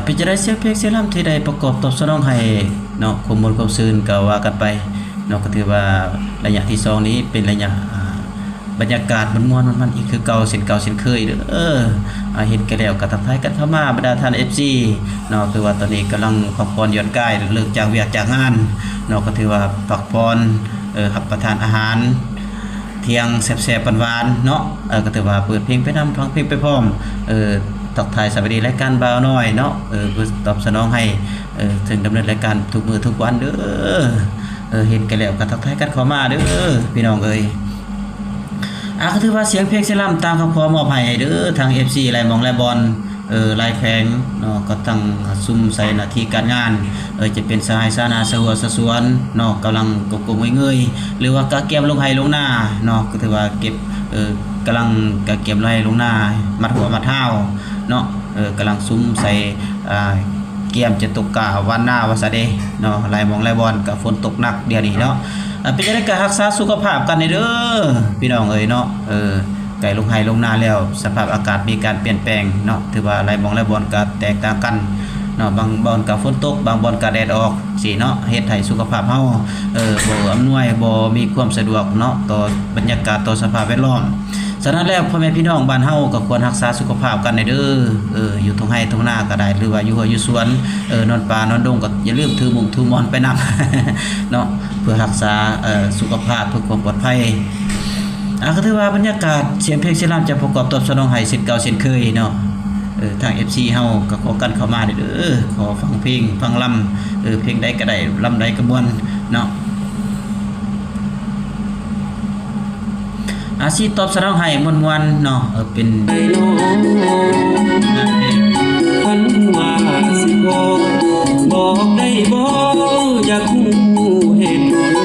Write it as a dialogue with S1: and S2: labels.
S1: เป็นจะได้เสียงเพลงเสียงรำที่ได้ประกอบตอบสนองให้เนาะความมวลความซื่นก็ว่ากันไปเนาะก็ถือว่าระยะที่2นี้เป็นระยะบรรยากาศม่วนๆมันอีกคือเก่าเช่นเคยเด้อเฮ็ดกันแล้วก็ทักทายกันเข้ามาบรรดาท่าน FC เนาะคือว่าตอนนี้กำลังพักผ่อนหย่อนกายเลิกจากเวียกจากงานเนาะก็ถือว่าพักผ่อนรับประทานอาหารเที่ยงแซ่บๆหวานๆเนาะก็ถือว่าเปิดเพลงไปนำฟังเพลงไปพร้อมทักทายสวัสดีรายการบ่าวน้อยเนาะเพื่อตอบสนองให้ถึงดำเนินรายการทุกมื้อทุกวันเด้อเห็นกันแล้วก็ทักทายกันเข้ามาเด้อพี่น้องเอ้ยก็ถือว่าเสียงเพลงเสียงรำตามคำขอมอบให้เด้อทาง FC หลายหม่องหลายบอลหลายแขวงเนาะก็ตั้งซุ่มใส่หน้าที่การงานจะเป็นสหายสานาสหัวสวนเนาะกำลังกบเงยหรือว่ากะเก็บลงไห้ลงหน้าเนาะก็ถือว่าเก็บกำลังกะเก็บไห้ลงหน้ามัดหัวมัดเท้าเนาะกำลังซุ่มใส่เกียมจะตกกะวันหน้าว่าซะเด้เนาะหลายหม่องหลายบอลก็ฝนตกหนักเดี๋ยวนี้เนาะเป็นจังได๋ก็รักษาสุขภาพกันเด้อพี่น้องเอ้ยเนาะไก่ลงไห้ลงนาแล้วสภาพอากาศมีการเปลี่ยนแปลงเนาะถือว่าหลายหม่องหลายบอนก็แตกต่างกันเนาะบางบอนก็ฝนตกบางบอนก็แดดออกสิเนาะเฮ็ดให้สุขภาพเฮาบ่อำนวยบ่มีความสะดวกเนาะต่อบรรยากาศต่อสภาพแวดล้อมฉะนั้นแล้วพ่อแม่พี่น้องบ้านเฮาก็ควรรักษาสุขภาพกันเด้ออยู่ทุ่งไร่ทุ่งนาก็ได้หรือว่าอยู่หัวอยู่สวนนอนป่านอนดงก็อย่าลืมถือมุ้งถือหมอนไปนำเนาะเพื่อรักษาสุขภาพเพื่อความปลอดภัยก็ถือว่าบรรยากาศเสียงเพลงเสียงรำจะประกอบตอบสนองให้เช่นเก่าเช่นเคยเนาะทาง FC เฮาก็ขอกันเข้ามาเด้อขอฟังเพลงฟังลำเพลงใดก็ได้ลำใดก็ม่วนเนาะอาชีพตอบสนองให้ม่วนๆเนาะเป็น
S2: ไอ้น้องคันว่าสิบอกได้บ่อยากฮู้เหตุผล